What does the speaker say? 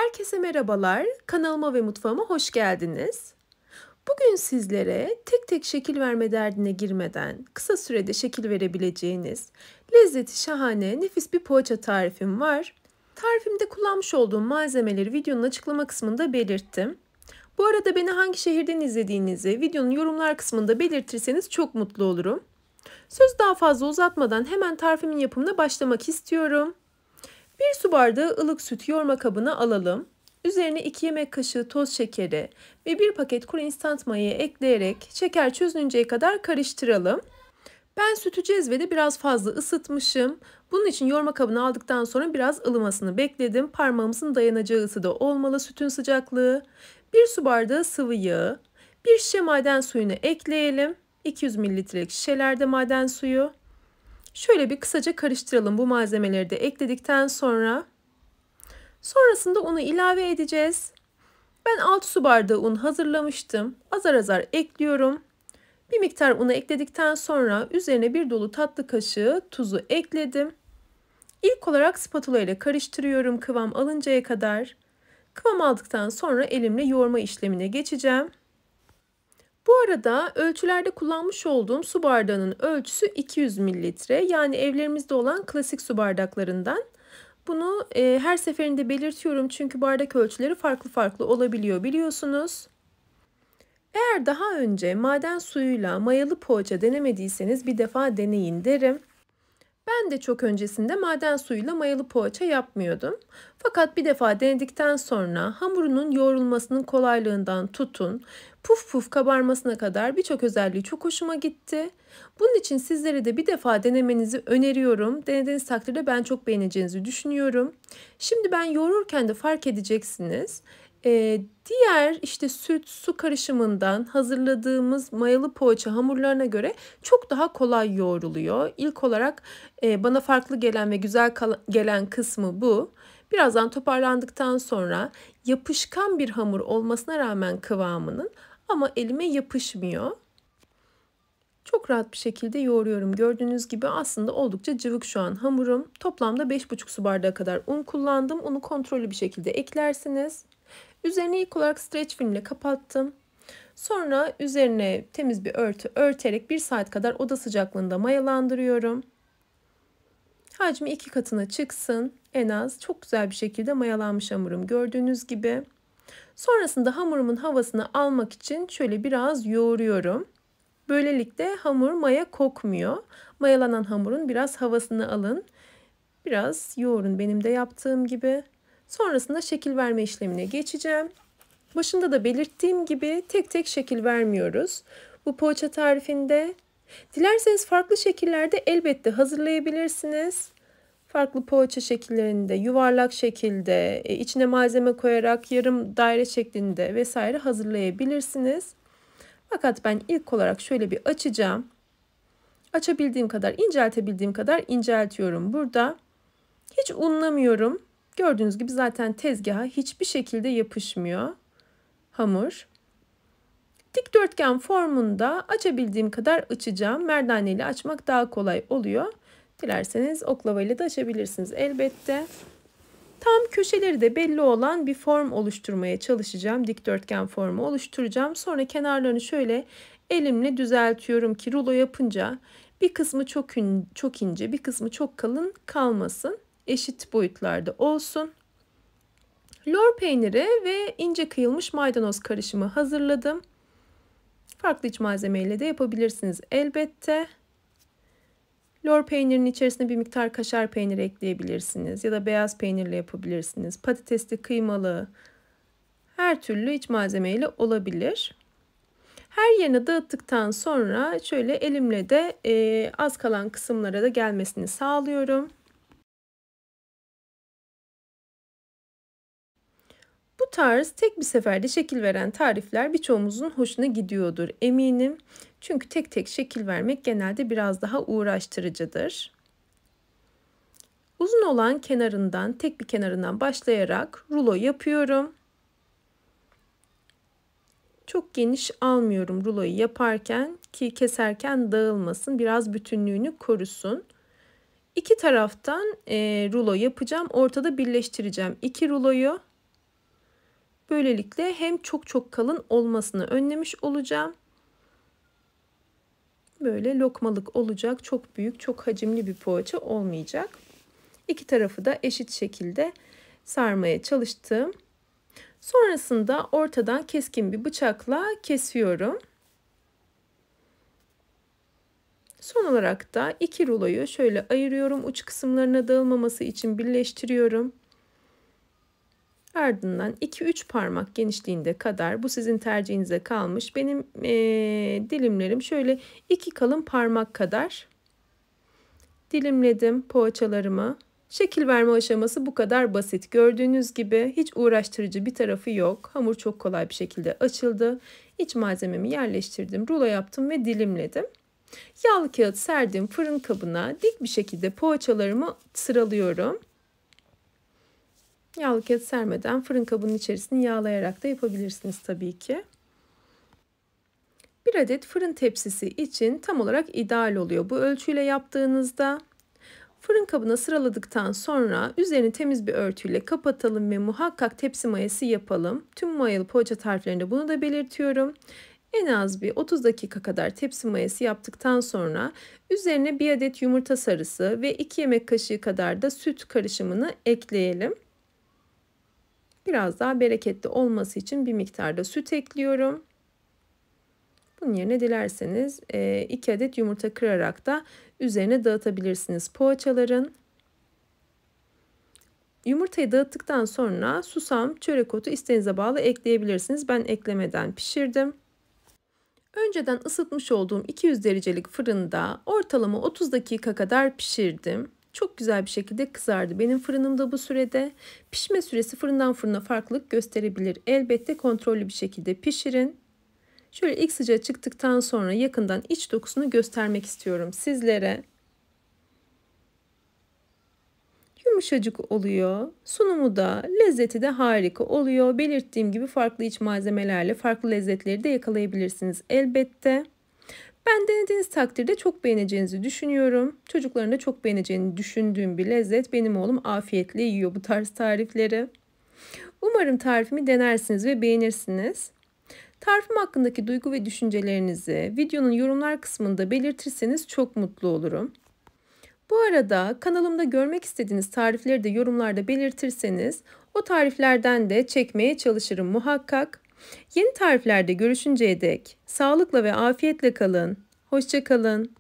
Herkese merhabalar. Kanalıma ve mutfağıma hoş geldiniz. Bugün sizlere tek tek şekil verme derdine girmeden kısa sürede şekil verebileceğiniz lezzeti şahane, nefis bir poğaça tarifim var. Tarifimde kullanmış olduğum malzemeleri videonun açıklama kısmında belirttim. Bu arada beni hangi şehirden izlediğinizi videonun yorumlar kısmında belirtirseniz çok mutlu olurum. Sözü daha fazla uzatmadan hemen tarifimin yapımına başlamak istiyorum. 1 su bardağı ılık süt yoğurma kabına alalım. Üzerine 2 yemek kaşığı toz şekeri ve 1 paket kuru instant mayayı ekleyerek şeker çözününceye kadar karıştıralım. Ben sütü cezvede biraz fazla ısıtmışım. Bunun için yoğurma kabına aldıktan sonra biraz ılımasını bekledim. Parmağımızın dayanacağı ısıda olmalı sütün sıcaklığı. 1 su bardağı sıvı yağı, 1 şişe maden suyunu ekleyelim. 200 mililitrelik şişelerde maden suyu. Şöyle bir kısaca karıştıralım bu malzemeleri de ekledikten sonra. Sonrasında unu ilave edeceğiz. Ben 6 su bardağı un hazırlamıştım. Azar azar ekliyorum. Bir miktar unu ekledikten sonra üzerine bir dolu tatlı kaşığı tuzu ekledim. İlk olarak spatula ile karıştırıyorum kıvam alıncaya kadar. Kıvam aldıktan sonra elimle yoğurma işlemine geçeceğim. Bu arada ölçülerde kullanmış olduğum su bardağının ölçüsü 200 mililitre. Yani evlerimizde olan klasik su bardaklarından. Bunu her seferinde belirtiyorum çünkü bardak ölçüleri farklı farklı olabiliyor biliyorsunuz. Eğer daha önce maden suyuyla mayalı poğaça denemediyseniz bir defa deneyin derim. Ben de çok öncesinde maden suyuyla mayalı poğaça yapmıyordum. Fakat bir defa denedikten sonra hamurunun yoğrulmasının kolaylığından tutun, puf puf kabarmasına kadar birçok özelliği çok hoşuma gitti. Bunun için sizlere de bir defa denemenizi öneriyorum. Denediğiniz takdirde ben çok beğeneceğinizi düşünüyorum. Şimdi ben yoğururken de fark edeceksiniz. Diğer süt, su karışımından hazırladığımız mayalı poğaça hamurlarına göre çok daha kolay yoğruluyor. İlk olarak bana farklı gelen ve güzel gelen kısmı bu. Birazdan toparlandıktan sonra yapışkan bir hamur olmasına rağmen kıvamının ama elime yapışmıyor. Çok rahat bir şekilde yoğuruyorum. Gördüğünüz gibi aslında oldukça cıvık şu an hamurum. Toplamda 5,5 su bardağı kadar un kullandım. Unu kontrollü bir şekilde eklersiniz. Üzerine ilk olarak streç filmle kapattım. Sonra üzerine temiz bir örtü örterek 1 saat kadar oda sıcaklığında mayalandırıyorum. Hacmi 2 katına çıksın en az. Çok güzel bir şekilde mayalanmış hamurum gördüğünüz gibi. Sonrasında hamurumun havasını almak için şöyle biraz yoğuruyorum. Böylelikle hamur maya kokmuyor. Mayalanan hamurun biraz havasını alın. Biraz yoğurun benim de yaptığım gibi. Sonrasında şekil verme işlemine geçeceğim. Başında da belirttiğim gibi tek tek şekil vermiyoruz. Bu poğaça tarifinde dilerseniz farklı şekillerde elbette hazırlayabilirsiniz. Farklı poğaça şekillerinde, yuvarlak şekilde, içine malzeme koyarak yarım daire şeklinde vesaire hazırlayabilirsiniz. Fakat ben ilk olarak şöyle bir açacağım. Açabildiğim kadar, inceltebildiğim kadar inceltiyorum burada. Hiç unlamıyorum. Gördüğünüz gibi zaten tezgaha hiçbir şekilde yapışmıyor hamur. Dikdörtgen formunda açabildiğim kadar açacağım. Merdane ile açmak daha kolay oluyor. Dilerseniz oklava ile de açabilirsiniz elbette. Tam köşeleri de belli olan bir form oluşturmaya çalışacağım. Dikdörtgen formu oluşturacağım. Sonra kenarlarını şöyle elimle düzeltiyorum ki rulo yapınca bir kısmı çok ince, bir kısmı çok kalın kalmasın. Eşit boyutlarda olsun. Lor peyniri ve ince kıyılmış maydanoz karışımı hazırladım. Farklı iç malzemeyle de yapabilirsiniz elbette. Lor peynirinin içerisine bir miktar kaşar peyniri ekleyebilirsiniz ya da beyaz peynirle yapabilirsiniz. Patatesli, kıymalı, her türlü iç malzemeyle olabilir. Her yerine dağıttıktan sonra şöyle elimle de az kalan kısımlara da gelmesini sağlıyorum. Bu tarz tek bir seferde şekil veren tarifler birçoğumuzun hoşuna gidiyordur eminim. Çünkü tek tek şekil vermek genelde biraz daha uğraştırıcıdır. Uzun olan kenarından, tek bir kenarından başlayarak rulo yapıyorum. Çok geniş almıyorum ruloyu yaparken ki keserken dağılmasın, biraz bütünlüğünü korusun. İki taraftan rulo yapacağım, ortada birleştireceğim iki ruloyu. Böylelikle hem çok çok kalın olmasını önlemiş olacağım. Böyle lokmalık olacak, çok büyük, çok hacimli bir poğaça olmayacak. İki tarafı da eşit şekilde sarmaya çalıştım. Sonrasında ortadan keskin bir bıçakla kesiyorum. Son olarak da iki ruloyu şöyle ayırıyorum. Uç kısımlarına dağılmaması için birleştiriyorum. Ardından 2-3 parmak genişliğinde kadar, bu sizin tercihinize kalmış. Benim dilimlerim şöyle 2 kalın parmak kadar dilimledim poğaçalarımı. Şekil verme aşaması bu kadar basit. Gördüğünüz gibi hiç uğraştırıcı bir tarafı yok. Hamur çok kolay bir şekilde açıldı. İç malzememi yerleştirdim, rulo yaptım ve dilimledim. Yağlı kağıt serdiğim fırın kabına dik bir şekilde poğaçalarımı sıralıyorum. Yağlı kağıt sermeden fırın kabının içerisini yağlayarak da yapabilirsiniz tabii ki. Bir adet fırın tepsisi için tam olarak ideal oluyor bu ölçüyle yaptığınızda. Fırın kabına sıraladıktan sonra üzerini temiz bir örtüyle kapatalım ve muhakkak tepsi mayası yapalım. Tüm mayalı poğaça tariflerinde bunu da belirtiyorum. En az bir 30 dakika kadar tepsi mayası yaptıktan sonra üzerine bir adet yumurta sarısı ve 2 yemek kaşığı kadar da süt karışımını ekleyelim. Biraz daha bereketli olması için bir miktar da süt ekliyorum. Bunun yerine dilerseniz 2 adet yumurta kırarak da üzerine dağıtabilirsiniz poğaçaların. Yumurtayı dağıttıktan sonra susam, çörek otu isteğinize bağlı ekleyebilirsiniz. Ben eklemeden pişirdim. Önceden ısıtmış olduğum 200 derecelik fırında ortalama 30 dakika kadar pişirdim. Çok güzel bir şekilde kızardı benim fırınımda bu sürede. Pişme süresi fırından fırına farklılık gösterebilir. Elbette kontrollü bir şekilde pişirin. Şöyle ilk sıcağı çıktıktan sonra yakından iç dokusunu göstermek istiyorum sizlere. Yumuşacık oluyor. Sunumu da, lezzeti de harika oluyor. Belirttiğim gibi farklı iç malzemelerle farklı lezzetleri de yakalayabilirsiniz elbette. Ben denediğiniz takdirde çok beğeneceğinizi düşünüyorum. Çocukların da çok beğeneceğini düşündüğüm bir lezzet. Benim oğlum afiyetle yiyor bu tarz tarifleri. Umarım tarifimi denersiniz ve beğenirsiniz. Tarifim hakkındaki duygu ve düşüncelerinizi videonun yorumlar kısmında belirtirseniz çok mutlu olurum. Bu arada kanalımda görmek istediğiniz tarifleri de yorumlarda belirtirseniz o tariflerden de çekmeye çalışırım muhakkak. Yeni tariflerde görüşünceye dek sağlıkla ve afiyetle kalın. Hoşça kalın.